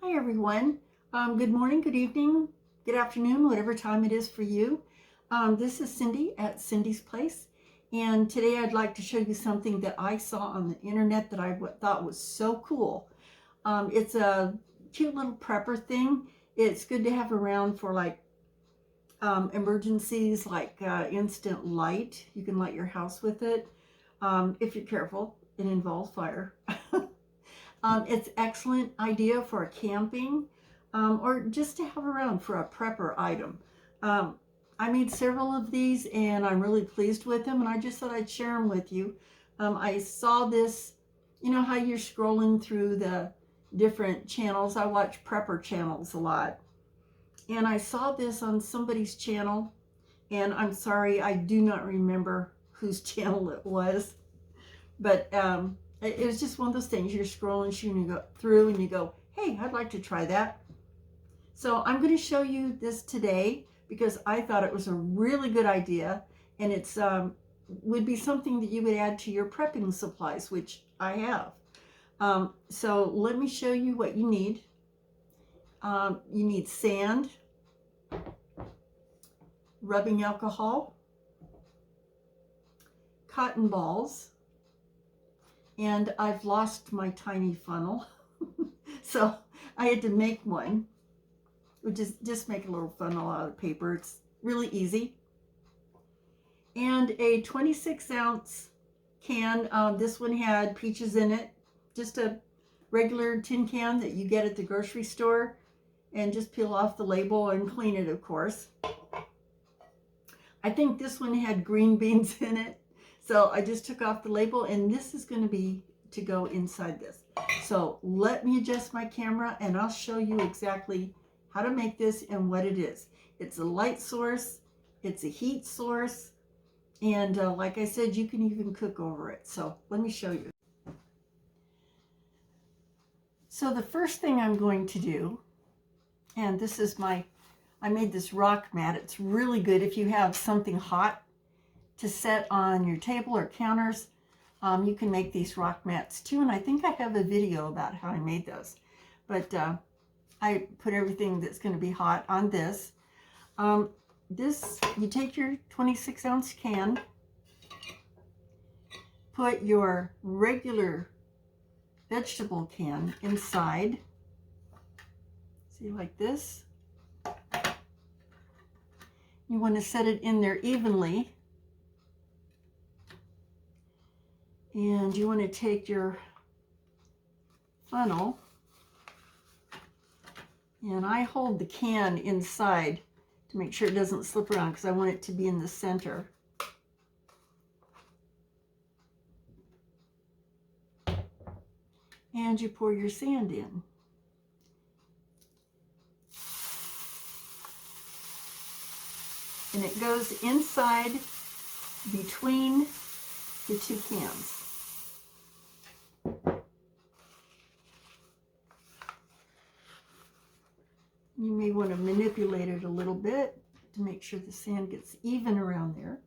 Hi everyone. Good morning, good evening, good afternoon, whatever time it is for you. This is Cindy at Cindy's Place, and today I'd like to show you something that I saw on the internet that I thought was so cool. It's a cute little prepper thing. It's good to have around for like emergencies, like instant light. You can light your house with it. If you're careful, it involves fire. It's excellent idea for camping or just to have around for a prepper item. I made several of these and I'm really pleased with them, and I just thought I'd share them with you. I saw this, you know how you're scrolling through the different channels. I watch prepper channels a lot. And I saw this on somebody's channel, and I'm sorry, I do not remember whose channel it was. But it was just one of those things. You're scrolling you go through and you go, hey, I'd like to try that. So I'm going to show you this today because I thought it was a really good idea, and it's would be something that you would add to your prepping supplies, which I have. So let me show you what you need. You need sand, rubbing alcohol, cotton balls, and I've lost my tiny funnel. So I had to make one. Just make a little funnel out of paper. It's really easy. And a 26-ounce can. This one had peaches in it. Just a regular tin can that you get at the grocery store. And just peel off the label and clean it, of course. I think this one had green beans in it. So I just took off the label, and this is going to be to go inside this. So let me adjust my camera and I'll show you exactly how to make this and what it is. It's a light source, it's a heat source, and like I said, you can even cook over it. So let me show you. So the first thing I'm going to do, and this is I made this rock mat. It's really good if you have something hot to set on your table or counters. You can make these rock mats too, and I think I have a video about how I made those. But I put everything that's going to be hot on this. You take your 26-ounce can, put your regular vegetable can inside. See, like this. You want to set it in there evenly. And you want to take your funnel, and I hold the can inside to make sure it doesn't slip around because I want it to be in the center. And you pour your sand in. And it goes inside between the two cans. You may want to manipulate it a little bit to make sure the sand gets even around there.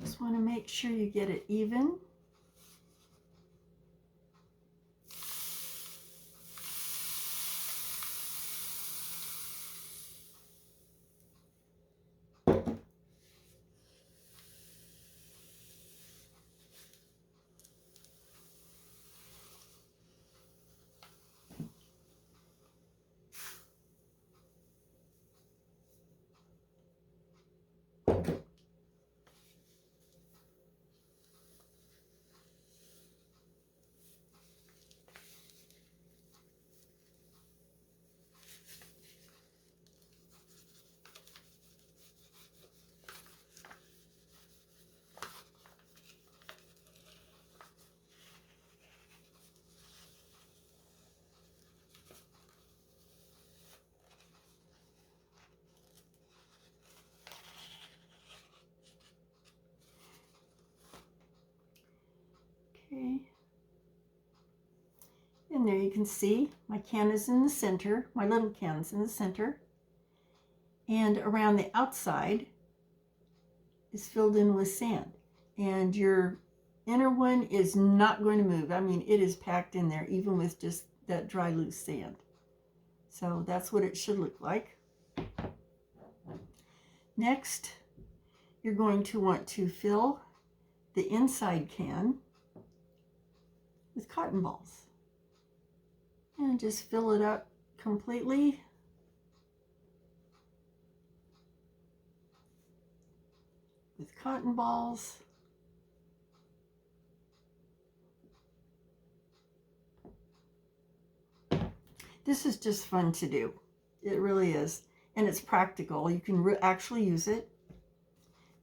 Just want to make sure you get it even. Okay. And there you can see my can is in the center, my little can's in the center. And around the outside, is filled in with sand, and your inner one is not going to move. I mean, it is packed in there, even with just that dry, loose sand. So that's what it should look like. Next, you're going to want to fill the inside can with cotton balls. And just fill it up completely. With cotton balls. This is just fun to do. It really is. And it's practical. You can actually use it.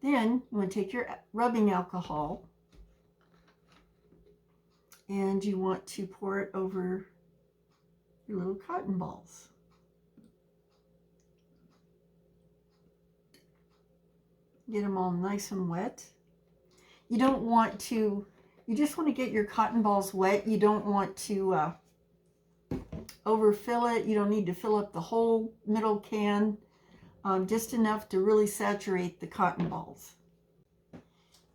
Then you want to take your rubbing alcohol and you want to pour it over your little cotton balls. Get them all nice and wet. You don't want to, you just want to get your cotton balls wet. You don't want to overfill it. You don't need to fill up the whole middle can, just enough to really saturate the cotton balls.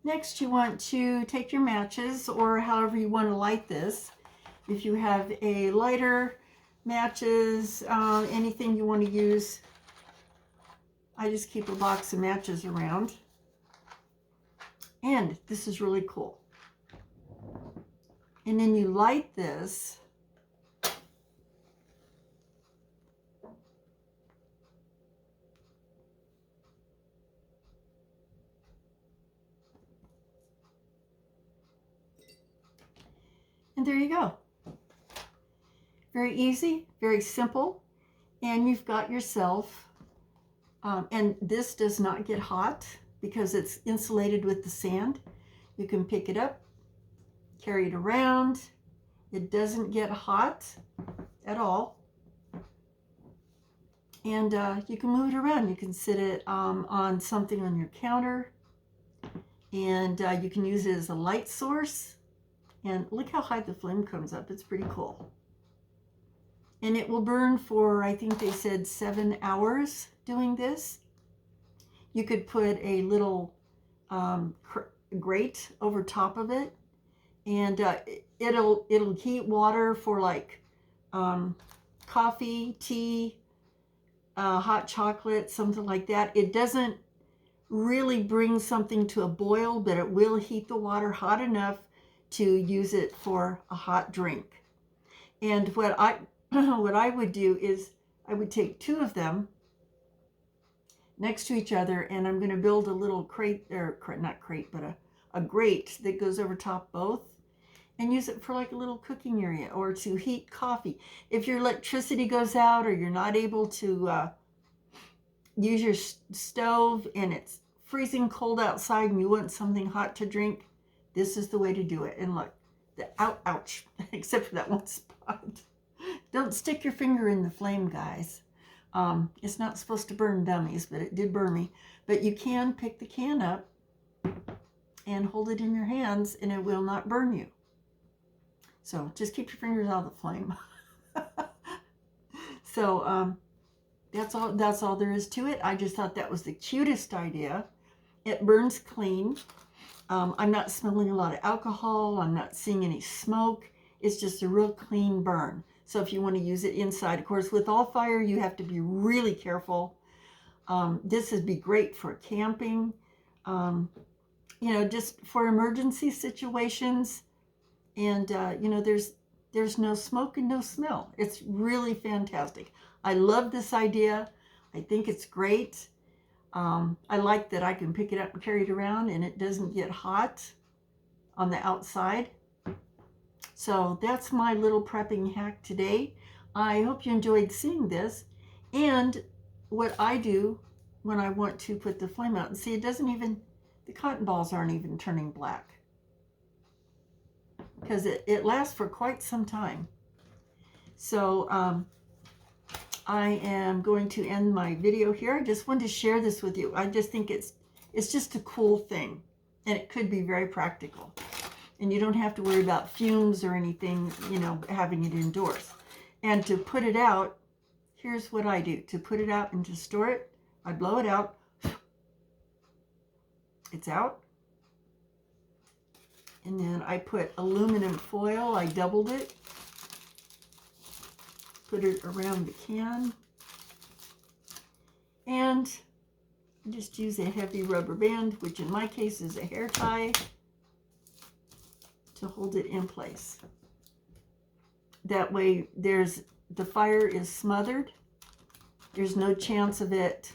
Next, you want to take your matches, or however you want to light this. If you have a lighter, matches, anything you want to use. I just keep a box of matches around. And this is really cool. And then you light this. And there you go. Very easy, very simple. And you've got yourself, and this does not get hot because it's insulated with the sand. You can pick it up, carry it around. It doesn't get hot at all. And you can move it around. You can sit it on something on your counter. And you can use it as a light source. And look how high the flame comes up. It's pretty cool. And it will burn for, I think they said 7 hours doing this. You could put a little grate over top of it, and it'll heat water for like coffee, tea, hot chocolate, something like that. It doesn't really bring something to a boil, but it will heat the water hot enough to use it for a hot drink. And what I would do is I would take 2 of them next to each other, and I'm going to build a little crate, or not crate, but a grate that goes over top both, and use it for like a little cooking area or to heat coffee. If your electricity goes out or you're not able to use your stove and it's freezing cold outside and you want something hot to drink, this is the way to do it. And look, ouch, except for that one spot. Don't stick your finger in the flame, guys. It's not supposed to burn dummies, but it did burn me. But you can pick the can up and hold it in your hands and it will not burn you. So just keep your fingers out of the flame. So that's all there is to it. I just thought that was the cutest idea. It burns clean. I'm not smelling a lot of alcohol. I'm not seeing any smoke. It's just a real clean burn. So if you want to use it inside, of course, with all fire, you have to be really careful. This would be great for camping, just for emergency situations. And, there's no smoke and no smell. It's really fantastic. I love this idea. I think it's great. I like that I can pick it up and carry it around and it doesn't get hot on the outside. So that's my little prepping hack today. I hope you enjoyed seeing this. And what I do when I want to put the flame out, and see, the cotton balls aren't even turning black, because it lasts for quite some time. So I am going to end my video here. I just wanted to share this with you. I just think it's just a cool thing, and it could be very practical. And you don't have to worry about fumes or anything, having it indoors. And to put it out, here's what I do. To put it out and to store it, I blow it out, It's out. And then I put aluminum foil. I doubled it. Put it around the can. And just use a heavy rubber band, which in my case is a hair tie, to hold it in place. That way the fire is smothered. There's no chance of it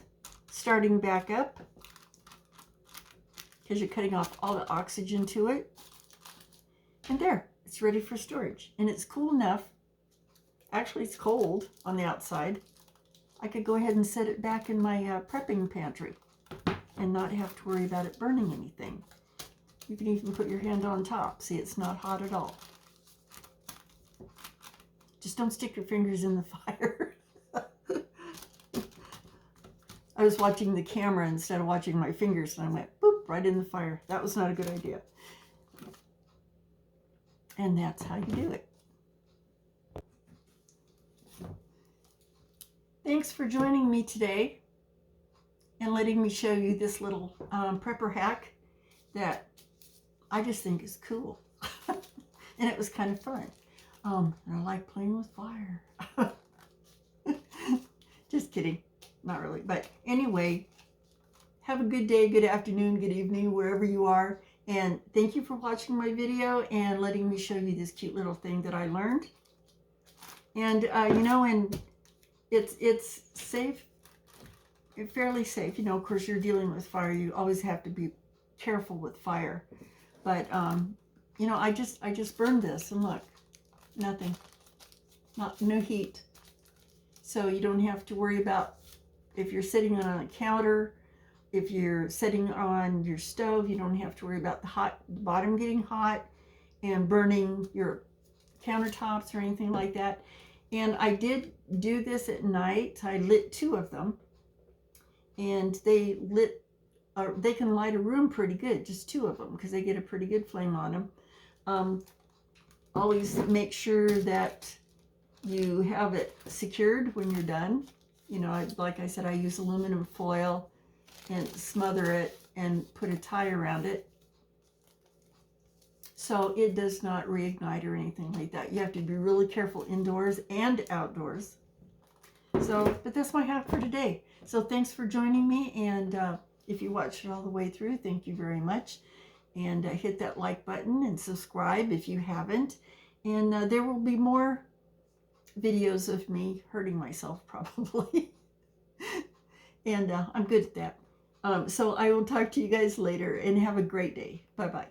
starting back up because you're cutting off all the oxygen to it. And there, it's ready for storage. And it's cool enough. Actually, it's cold on the outside. I could go ahead and set it back in my prepping pantry and not have to worry about it burning anything. You can even put your hand on top. See, it's not hot at all. Just don't stick your fingers in the fire. I was watching the camera instead of watching my fingers, and I went, boop, right in the fire. That was not a good idea. And that's how you do it. Thanks for joining me today and letting me show you this little prepper hack that I just think is cool. And it was kind of fun. And I like playing with fire. Just kidding. Not really. But anyway, have a good day, good afternoon, good evening, wherever you are. And thank you for watching my video and letting me show you this cute little thing that I learned. And, you know, and it's safe, fairly safe. You know, of course, you're dealing with fire. You always have to be careful with fire. But, you know, I just burned this, and look, nothing. No heat. So you don't have to worry about if you're sitting on a counter. If you're sitting on your stove, you don't have to worry about the bottom getting hot and burning your countertops or anything like that. And I did do this at night. I lit 2 of them, and they can light a room pretty good, just 2 of them, because they get a pretty good flame on them. Always make sure that you have it secured when you're done. You know, like I said, I use aluminum foil and smother it and put a tie around it so it does not reignite or anything like that. You have to be really careful indoors and outdoors. So, but that's my hack for today. So thanks for joining me, and if you watched it all the way through, thank you very much. And hit that like button and subscribe if you haven't. And there will be more videos of me hurting myself probably. And I'm good at that. So I will talk to you guys later, and have a great day. Bye-bye.